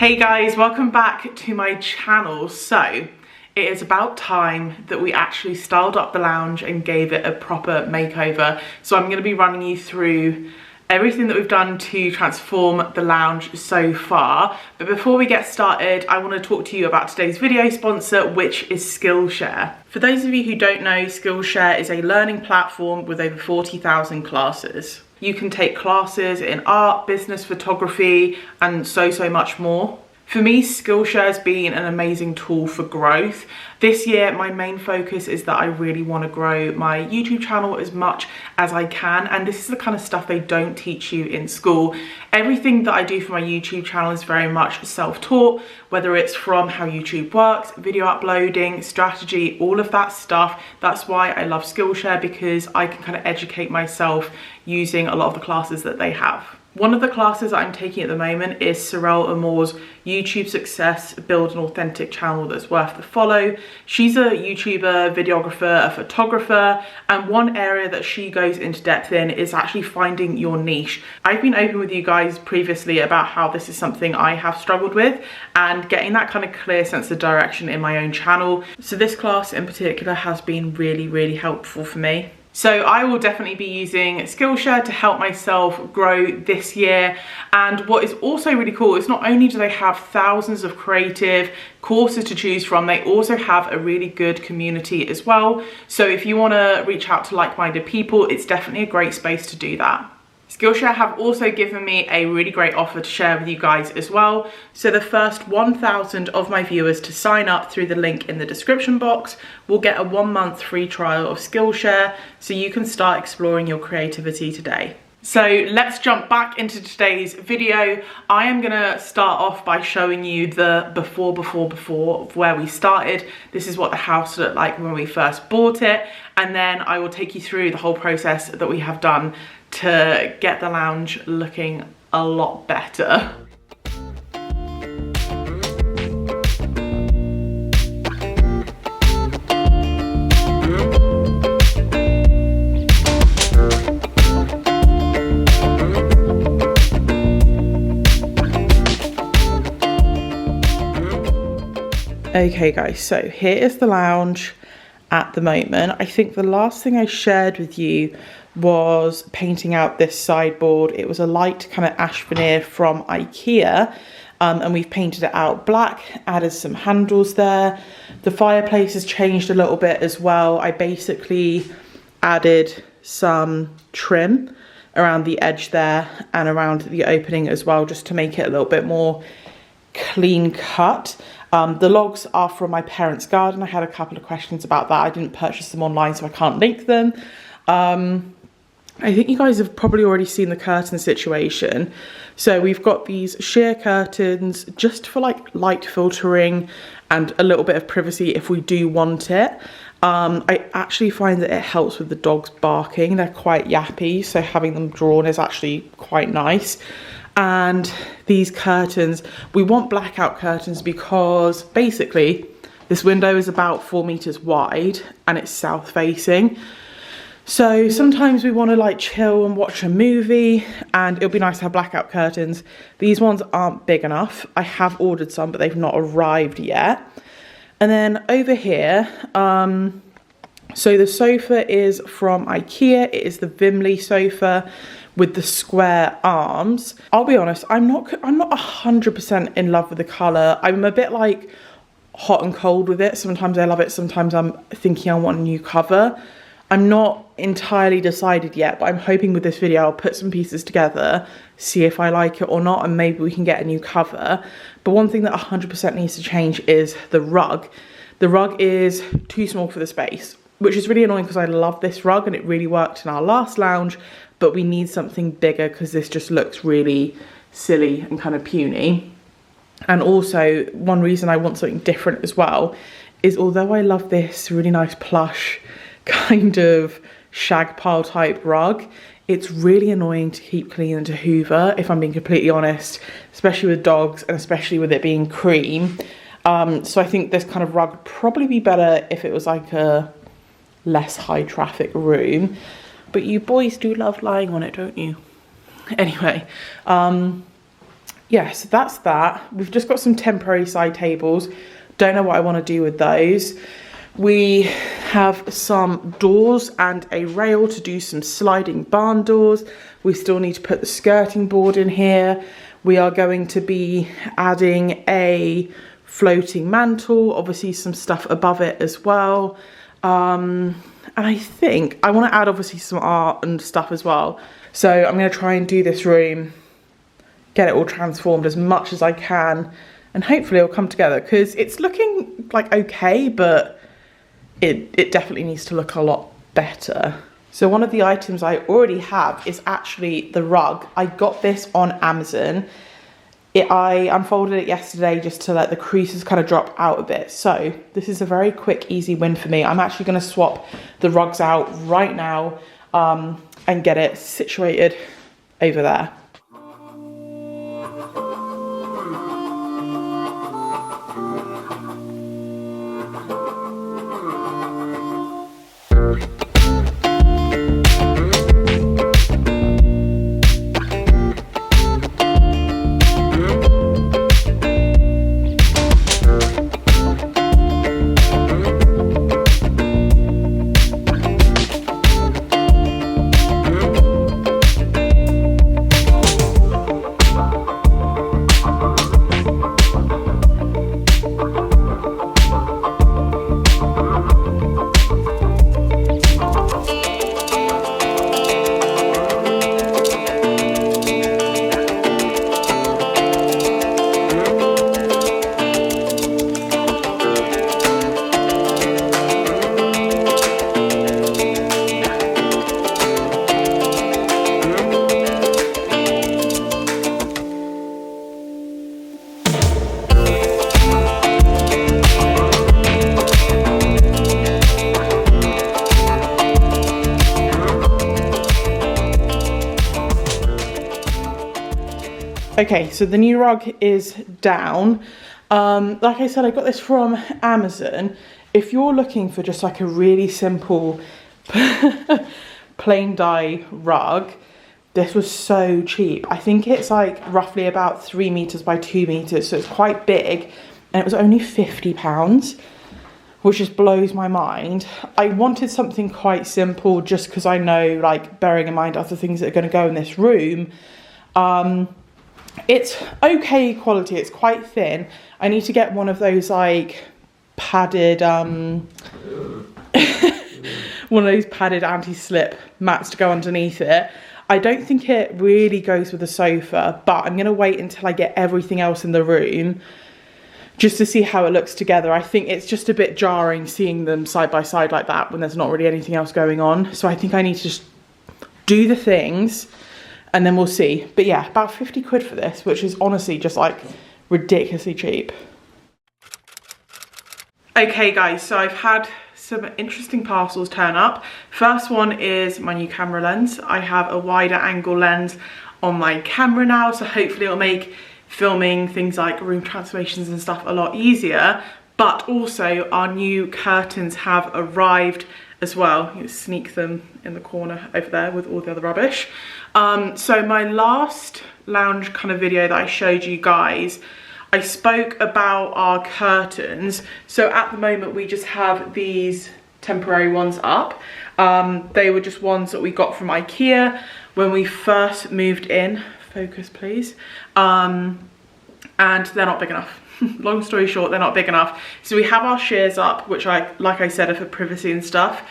Hey guys, welcome back to my channel. So it is about time that we actually styled up the lounge and gave it a proper makeover. So I'm going to be running you through everything that we've done to transform the lounge so far. But before we get started, I want to talk to you about today's video sponsor, which is Skillshare. For those of you who don't know, Skillshare is a learning platform with over 40,000 classes. You can take classes in art, business, photography, and so much more. For me, Skillshare has been an amazing tool for growth. This year, my main focus is that I really want to grow my YouTube channel as much as I can. And this is the kind of stuff they don't teach you in school. Everything that I do for my YouTube channel is very much self-taught, whether it's from how YouTube works, video uploading, strategy, all of that stuff. That's why I love Skillshare, because I can kind of educate myself using a lot of the classes that they have. One of the classes I'm taking at the moment is 𝙬𝙬𝙬𝙬𝙬's YouTube Success, Build an Authentic Channel That's Worth the Follow. She's a YouTuber, videographer, a photographer, and one area that she goes into depth in is actually finding your niche. I've been open with you guys previously about how this is something I have struggled with and getting that kind of clear sense of direction in my own channel. So this class in particular has been really helpful for me. So I will definitely be using Skillshare to help myself grow this year. And what is also really cool is not only do they have thousands of creative courses to choose from, they also have a really good community as well. So if you want to reach out to like-minded people, it's definitely a great space to do that. Skillshare have also given me a really great offer to share with you guys as well. So the first 1,000 of my viewers to sign up through the link in the description box will get a 1-month free trial of Skillshare, so you can start exploring your creativity today. So let's jump back into today's video. I am gonna start off by showing you the before of where we started. This is what the house looked like when we first bought it. And then I will take you through the whole process that we have done to get the lounge looking a lot better. Okay guys, so here is the lounge at the moment. I think the last thing I shared with you was painting out this sideboard. It was a light kind of ash veneer from IKEA, and we've painted it out black, added some handles there. The fireplace has changed a little bit as well. I basically added some trim around the edge there and around the opening as well, just to make it a little bit more clean cut. The logs are from my parents' garden. I had a couple of questions about that. I didn't purchase them online, so I can't link them. I think you guys have probably already seen the curtain situation. So we've got these sheer curtains just for like light filtering and a little bit of privacy if we do want it. I actually find that it helps with the dogs barking. They're quite yappy, so having them drawn is actually quite nice. And these curtains, we want blackout curtains because basically this window is about 4 meters wide and it's south facing. So sometimes we want to like chill and watch a movie, and it'll be nice to have blackout curtains. These ones aren't big enough. I have ordered some, but they've not arrived yet. And then over here, so the sofa is from IKEA. It is the 𝙬𝙬𝙬𝙬 sofa with the square arms. I'll be honest, I'm not 100% in love with the colour. I'm a bit like hot and cold with it. Sometimes I love it, sometimes I'm thinking I want a new cover. I'm not entirely decided yet, but I'm hoping with this video I'll put some pieces together, see if I like it or not, and maybe we can get a new cover. But one thing that 100% needs to change is the rug. The rug is too small for the space, which is really annoying because I love this rug and it really worked in our last lounge, but we need something bigger because this just looks really silly and kind of puny. And also, one reason I want something different as well is, although I love this really nice plush kind of shag pile type rug, it's really annoying to keep clean and to hoover, if I'm being completely honest, especially with dogs and especially with it being cream. So I think this kind of rug would probably be better if it was like a less high traffic room. But you boys do love lying on it, don't you? Anyway, yeah, so that's that. We've just got some temporary side tables. Don't know what I want to do with those. We have some doors and a rail to do some sliding barn doors. We still need to put the skirting board in here. We are going to be adding a floating mantle, obviously some stuff above it as well. And I think I want to add obviously some art and stuff as well. So I'm going to try and do this room, get it all transformed as much as I can, and hopefully it'll come together, because it's looking like okay, but it definitely needs to look a lot better. So one of the items I already have is actually the rug. I got this on Amazon. I unfolded it yesterday just to let the creases kind of drop out a bit. So this is a very quick, easy win for me. I'm actually going to swap the rugs out right now and get it situated over there. Okay, so the new rug is down. Like I said, I got this from Amazon. If you're looking for just like a really simple plain dye rug, this was so cheap. I think it's like roughly about 3 meters by 2 meters, so it's quite big, and it was only £50, which just blows my mind. I wanted something quite simple just because I know, like, bearing in mind other things that are going to go in this room. It's okay quality, it's quite thin. I need to get one of those like padded, one of those padded anti-slip mats to go underneath it. I don't think it really goes with the sofa, but I'm gonna wait until I get everything else in the room just to see how it looks together. I think it's just a bit jarring seeing them side by side like that when there's not really anything else going on. So I think I need to just do the things and then we'll see. But yeah, about 50 quid for this, which is honestly just like ridiculously cheap. Okay guys, so I've had some interesting parcels turn up. First one is my new camera lens. I have a wider angle lens on my camera now, so hopefully it'll make filming things like room transformations and stuff a lot easier. But also our new curtains have arrived as well. You sneak them in the corner over there with all the other rubbish. So my last lounge kind of video that I showed you guys, I spoke about our curtains. So at the moment we just have these temporary ones up. They were just ones that we got from IKEA when we first moved in. Focus please. And they're not big enough. Long story short, they're not big enough. So we have our shears up, which like I said, are for privacy and stuff.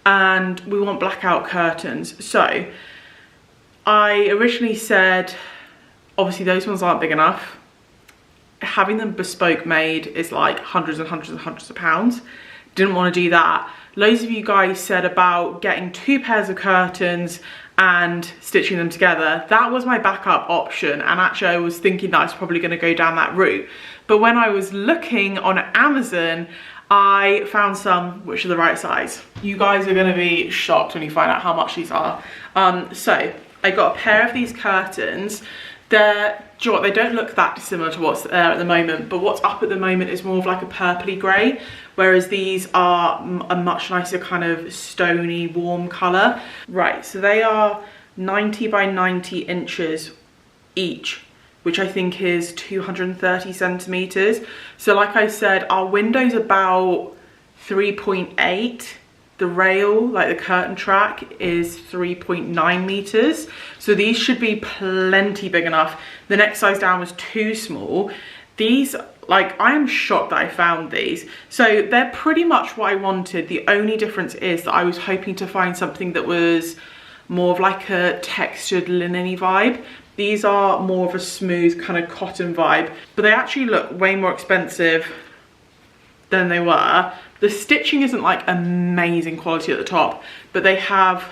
And we want blackout curtains. So I originally said, obviously those ones aren't big enough. Having them bespoke made is like hundreds and hundreds and hundreds of pounds. Didn't want to do that. Loads of you guys said about getting 2 pairs of curtains and stitching them together. That was my backup option, and actually I was thinking that I was probably going to go down that route. But when I was looking on Amazon, I found some which are the right size. You guys are going to be shocked when you find out how much these are. So I got a pair of these curtains. They're, do you know what, they don't look that dissimilar to what's there at the moment, but what's up at the moment is more of like a purpley grey, whereas these are a much nicer kind of stony, warm colour. Right, so they are 90 by 90 inches each, which I think is 230 centimeters. So like I said, our window's about 3.8. The rail, like the curtain track, is 3.9 meters. So these should be plenty big enough. The next size down was too small. These, like, I am shocked that I found these. So they're pretty much what I wanted. The only difference is that I was hoping to find something that was more of like a textured linen-y vibe. These are more of a smooth kind of cotton vibe, but they actually look way more expensive than they were. The stitching isn't like amazing quality at the top, but they have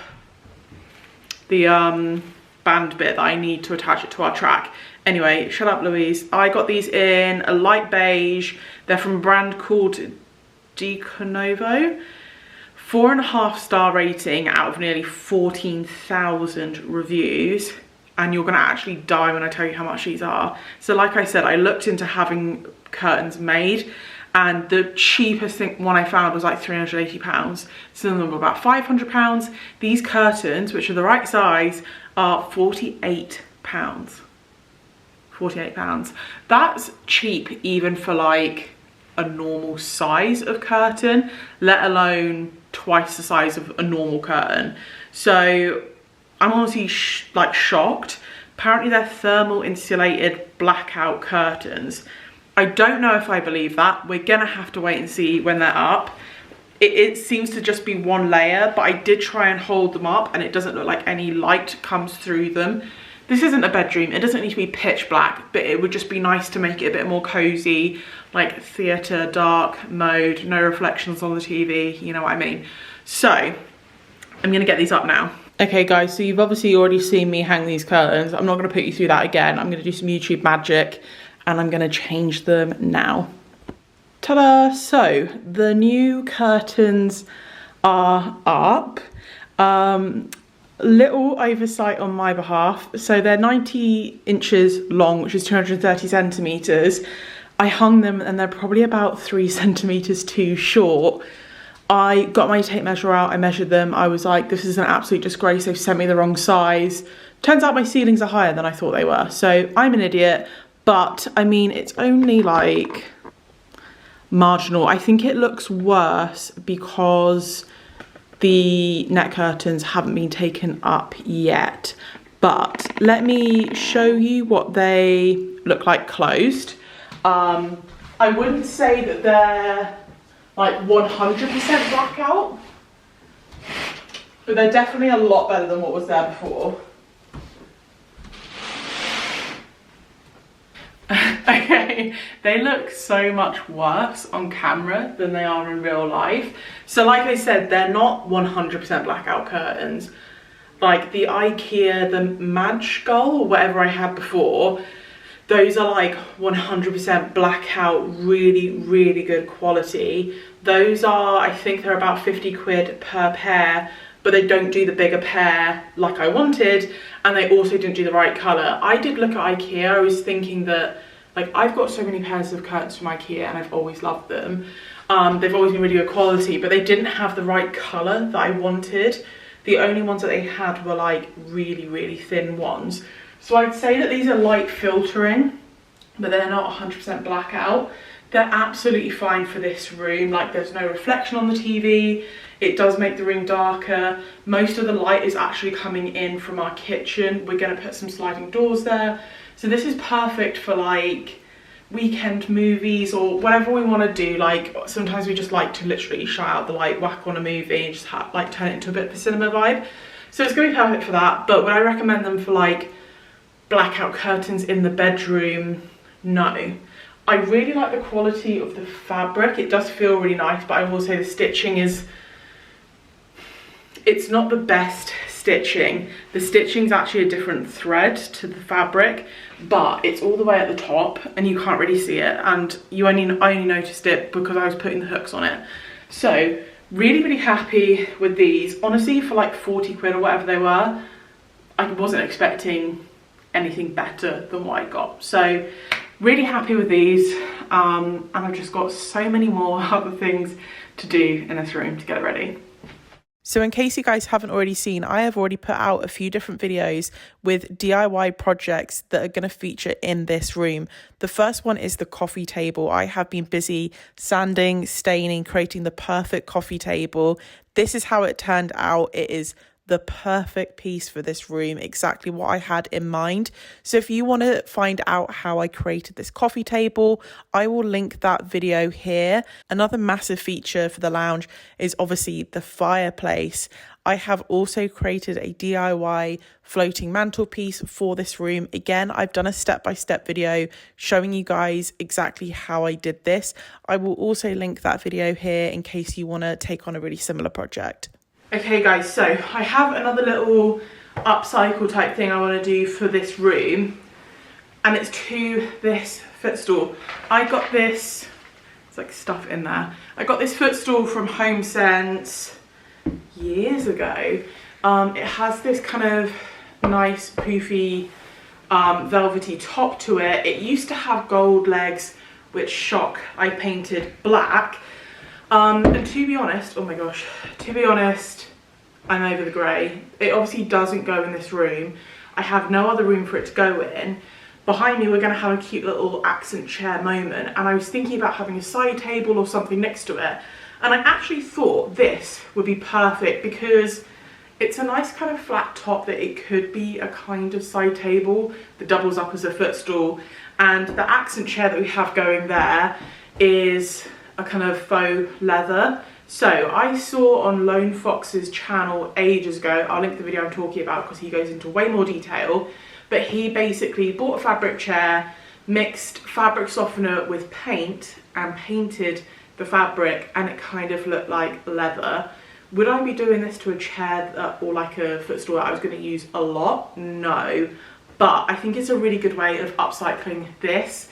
the band bit that I need to attach it to our track. Anyway, shut up, Louise. I got these in a light beige. They're from a brand called 𝙇𝙄𝙆𝙆𝙎. 4.5-star rating out of nearly 14,000 reviews. And you're gonna actually die when I tell you how much these are. So like I said, I looked into having curtains made, and the cheapest one I found was like £380. Some of them were about £500. These curtains, which are the right size, are £48. £48. That's cheap even for like a normal size of curtain, let alone twice the size of a normal curtain. So I'm honestly like shocked. Apparently they're thermal insulated blackout curtains. I don't know if I believe that. We're gonna have to wait and see when they're up. It seems to just be one layer, but I did try and hold them up and it doesn't look like any light comes through them. This isn't a bedroom. It doesn't need to be pitch black, but it would just be nice to make it a bit more cozy, like theatre, dark mode, no reflections on the TV, you know what I mean? So I'm gonna get these up now. Okay guys, so you've obviously already seen me hang these curtains. I'm not gonna put you through that again. I'm gonna do some YouTube magic and I'm gonna change them now. Ta-da! So the new curtains are up. Little oversight on my behalf. So they're 90 inches long, which is 230 centimeters. I hung them and they're probably about 3 centimeters too short. I got my tape measure out, I measured them. I was like, this is an absolute disgrace. They've sent me the wrong size. Turns out my ceilings are higher than I thought they were. So I'm an idiot, but I mean, it's only like marginal. I think it looks worse because the net curtains haven't been taken up yet. But let me show you what they look like closed. I wouldn't say that they're like 100% blackout, but they're definitely a lot better than what was there before. Okay, they look so much worse on camera than they are in real life. So like I said, they're not 100% blackout curtains. Like the 𝘼𝘽𝑎, the 𝑚𝙀 or whatever I had before, those are like 100% blackout, really, really good quality. Those are, I think they're about 50 quid per pair, but they don't do the bigger pair like I wanted, and they also didn't do the right colour. I did look at 𝘼𝘽𝑎, I was thinking that, like, I've got so many pairs of curtains from 𝘼𝘽𝑎 and I've always loved them. They've always been really good quality, but they didn't have the right colour that I wanted. The only ones that they had were like really, really thin ones. So I'd say that these are light filtering, but they're not 100% blackout. They're absolutely fine for this room. Like, there's no reflection on the TV. It does make the room darker. Most of the light is actually coming in from our kitchen. We're gonna put some sliding doors there. So this is perfect for like weekend movies or whatever we want to do. Like sometimes we just like to literally shut out the light, whack on a movie and just like turn it into a bit of a cinema vibe. So it's gonna be perfect for that. But would I recommend them for like blackout curtains in the bedroom? No. I really like the quality of the fabric. It does feel really nice, but I will say the stitching is, it's not the best stitching. The stitching's actually a different thread to the fabric, but it's all the way at the top and you can't really see it, and I only noticed it because I was putting the hooks on it. So really, really happy with these. Honestly, for like 40 quid or whatever they were, I wasn't expecting anything better than what I got. So really happy with these, and I've just got so many more other things to do in this room to get it ready. So in case you guys haven't already seen, I have already put out a few different videos with DIY projects that are going to feature in this room. The first one is the coffee table. I have been busy sanding, staining, creating the perfect coffee table. This is how it turned out. It is the perfect piece for this room, exactly what I had in mind. So if you want to find out how I created this coffee table, I will link that video here. Another massive feature for the lounge is obviously the fireplace. I have also created a DIY floating mantelpiece for this room. Again, I've done a step-by-step video showing you guys exactly how I did this. I will also link that video here in case you want to take on a really similar project. Okay guys, so I have another little upcycle type thing I want to do for this room, and it's to this footstool. I got this, it's like stuff in there. I got this footstool from HomeSense years ago. It has this kind of nice poofy velvety top to it. It used to have gold legs, which shock, I painted black. And to be honest, oh my gosh, to be honest, I'm over the grey. It obviously doesn't go in this room. I have no other room for it to go in. Behind me, we're going to have a cute little accent chair moment, and I was thinking about having a side table or something next to it. And I actually thought this would be perfect because it's a nice kind of flat top that it could be a kind of side table that doubles up as a footstool. And the accent chair that we have going there is a kind of faux leather. So I saw on Lone Fox's channel ages ago, I'll link the video I'm talking about because he goes into way more detail, but he basically bought a fabric chair, mixed fabric softener with paint and painted the fabric, and it kind of looked like leather. Would I be doing this to a chair or like a footstool that I was going to use a lot? No, but I think it's a really good way of upcycling this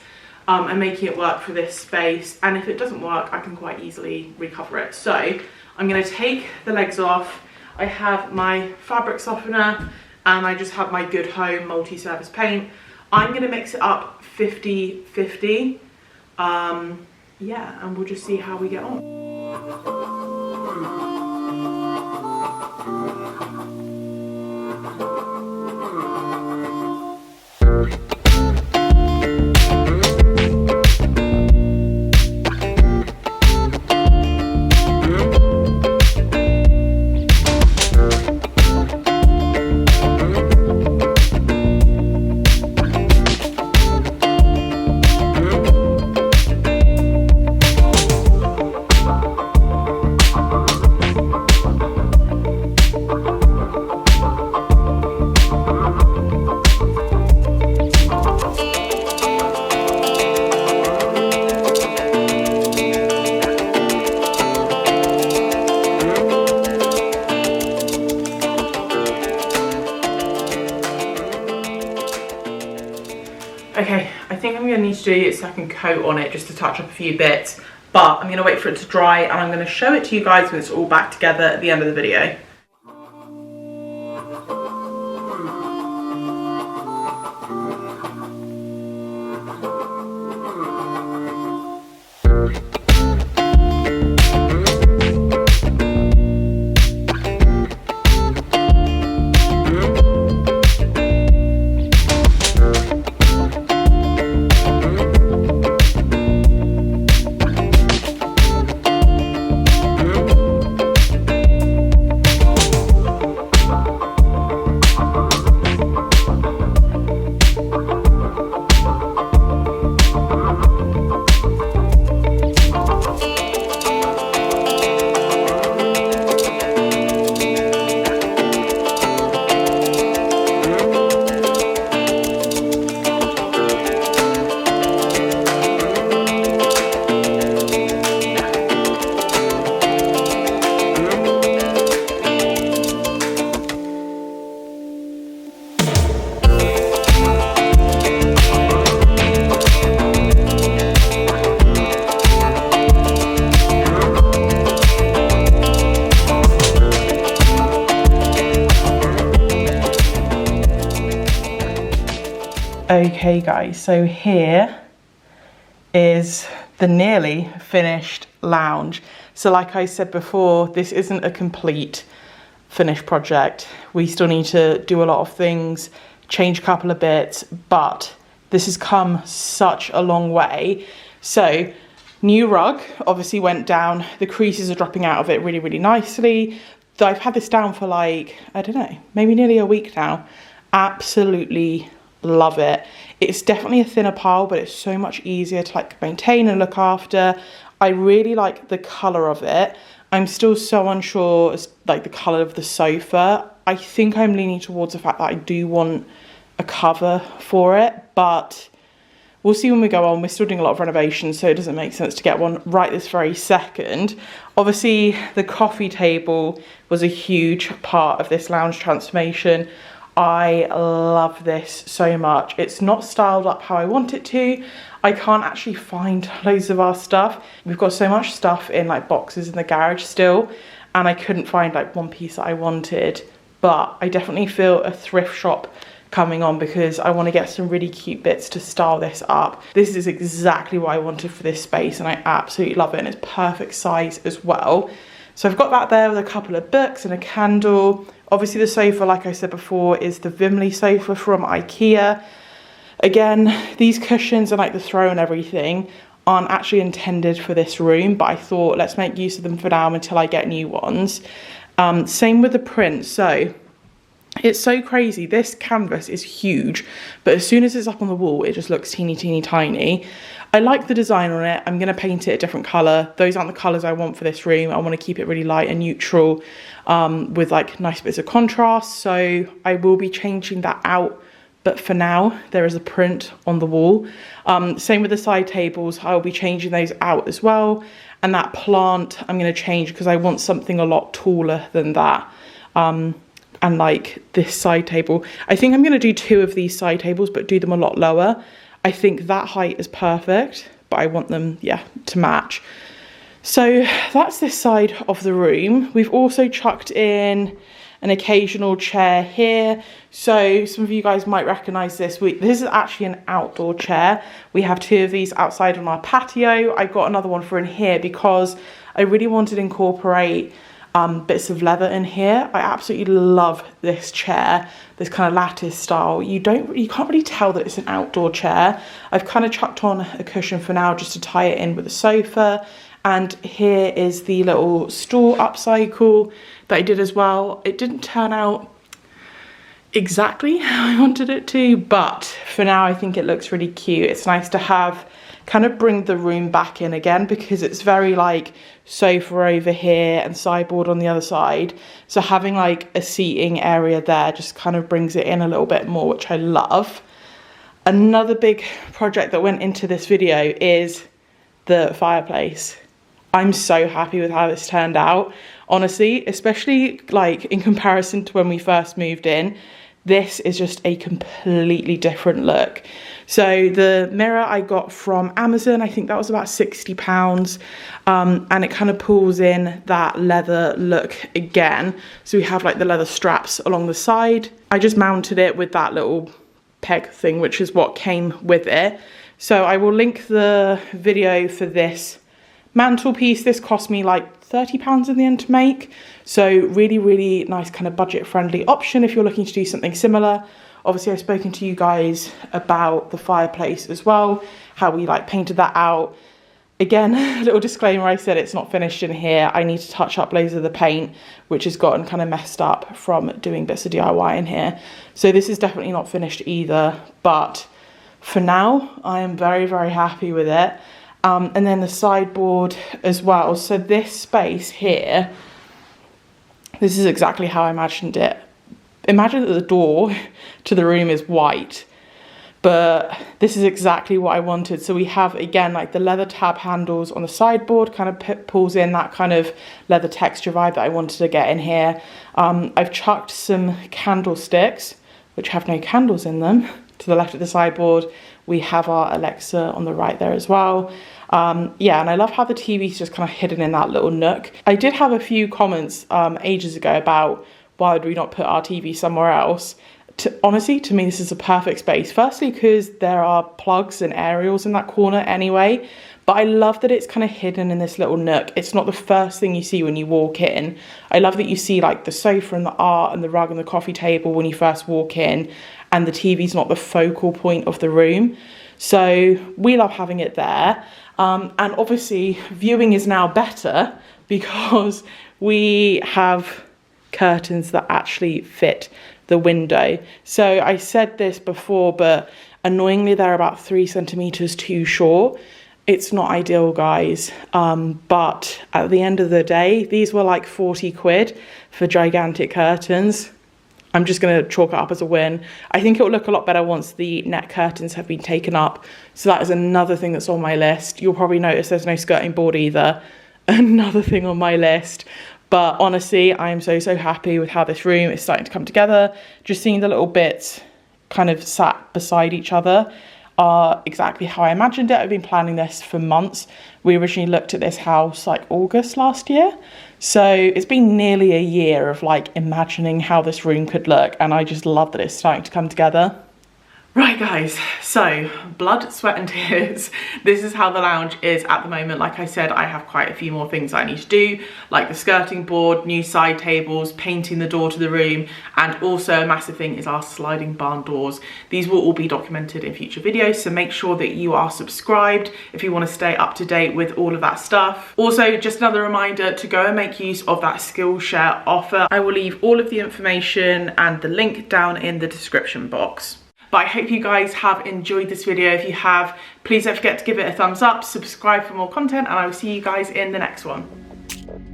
and making it work for this space. And if it doesn't work, I can quite easily recover it. So I'm going to take the legs off. I have my fabric softener and I just have my Good Home multi-surface paint. I'm going to mix it up 50-50. Yeah, and we'll just see how we get on. Okay, I think I'm going to need to do a second coat on it just to touch up a few bits, but I'm going to wait for it to dry and I'm going to show it to you guys when it's all back together at the end of the video. Okay guys, so here is the nearly finished lounge. So like I said before, this isn't a complete finished project. We still need to do a lot of things, change a couple of bits, but this has come such a long way. So new rug obviously went down. The creases are dropping out of it really, really nicely. I've had this down for like, I don't know, maybe nearly a week now. Absolutely love it. It's definitely a thinner pile, but it's so much easier to like maintain and look after. I really like the colour of it. I'm still so unsure as like the colour of the sofa. I think I'm leaning towards the fact that I do want a cover for it, but we'll see when we go on. We're still doing a lot of renovations, so it doesn't make sense to get one right this very second. Obviously, the coffee table was a huge part of this lounge transformation. I love this so much. It's not styled up how I want it to. I can't actually find loads of our stuff. We've got so much stuff in like boxes in the garage still, and I couldn't find like one piece that I wanted. But I definitely feel a thrift shop coming on because I want to get some really cute bits to style this up. This is exactly what I wanted for this space, and I absolutely love it, and it's perfect size as well. So I've got that there with a couple of books and a candle. Obviously the sofa, like I said before, is the 𝘰𝘬𝘬𝘬 sofa from IKEA. Again, these cushions and like the throw and everything aren't actually intended for this room, but I thought let's make use of them for now until I get new ones. Same with the print. So it's so crazy. This canvas is huge, but as soon as it's up on the wall, it just looks teeny, teeny, tiny. I like the design on it. I'm going to paint it a different colour. Those aren't the colours I want for this room. I want to keep it really light and neutral with like nice bits of contrast. So I will be changing that out. But for now, there is a print on the wall. Same with the side tables. I'll be changing those out as well. And that plant I'm going to change because I want something a lot taller than that. And like this side table, I think I'm going to do 2 of these side tables, but do them a lot lower. I think that height is perfect, but I want them, yeah, to match. So that's this side of the room. We've also chucked in an occasional chair here. So some of you guys might recognize this. This is actually an outdoor chair. We have 2 of these outside on our patio. I got another one for in here because I really wanted to incorporate bits of leather in here. I absolutely love this chair, this kind of lattice style. You can't really tell that it's an outdoor chair. I've kind of chucked on a cushion for now just to tie it in with the sofa. And here is the little stool upcycle that I did as well. It didn't turn out exactly how I wanted it to, but for now I think it looks really cute. It's nice to have kind of bring the room back in again because it's very like sofa over here and sideboard on the other side. So having like a seating area there just kind of brings it in a little bit more, which I love. Another big project that went into this video is the fireplace. I'm so happy with how this turned out, honestly, especially like in comparison to when we first moved in. This is just a completely different look. So the mirror I got from Amazon, I think that was about £60. And it kind of pulls in that leather look again. So we have like the leather straps along the side. I just mounted it with that little peg thing, which is what came with it. So I will link the video for this mantelpiece. This cost me like £30 in the end to make. So really, really nice kind of budget friendly option if you're looking to do something similar. Obviously I've spoken to you guys about the fireplace as well, how we like painted that out. Again, a little disclaimer, I said it's not finished in here. I need to touch up loads of the paint, which has gotten kind of messed up from doing bits of DIY in here. So this is definitely not finished either, but for now I am very, very happy with it. And then the sideboard as well. So this space here, this is exactly how I imagined it. Imagine that the door to the room is white, but this is exactly what I wanted. So we have, again, like the leather tab handles on the sideboard, kind of pulls in that kind of leather texture vibe that I wanted to get in here. I've chucked some candlesticks, which have no candles in them, to the left of the sideboard. We have our Alexa on the right there as well. Yeah, and I love how the TV's just kind of hidden in that little nook. I did have a few comments ages ago about why would we not put our TV somewhere else. Honestly, to me, this is a perfect space. Firstly, because there are plugs and aerials in that corner anyway. but I love that it's kind of hidden in this little nook. It's not the first thing you see when you walk in. I love that you see like the sofa and the art and the rug and the coffee table when you first walk in, and the TV's not the focal point of the room. So we love having it there. And obviously viewing is now better because we have curtains that actually fit the window. So I said this before, but annoyingly they're about 3 centimeters too short. It's not ideal, guys, but at the end of the day, these were like 40 quid for gigantic curtains. I'm just going to chalk it up as a win. I think it will look a lot better once the net curtains have been taken up. So that is another thing that's on my list. You'll probably notice there's no skirting board either. Another thing on my list. But honestly, I am so happy with how this room is starting to come together. Just seeing the little bits kind of sat beside each other are exactly how I imagined it. I've been planning this for months. We originally looked at this house like August last year. So it's been nearly a year of like imagining how this room could look, and I just love that it's starting to come together. Right guys, so blood, sweat and tears. This is how the lounge is at the moment. Like I said, I have quite a few more things I need to do, like the skirting board, new side tables, painting the door to the room, and also a massive thing is our sliding barn doors. These will all be documented in future videos, so make sure that you are subscribed if you want to stay up to date with all of that stuff. Also, just another reminder to go and make use of that Skillshare offer. I will leave all of the information and the link down in the description box. But I hope you guys have enjoyed this video. If you have, please don't forget to give it a thumbs up, subscribe for more content, and I will see you guys in the next one.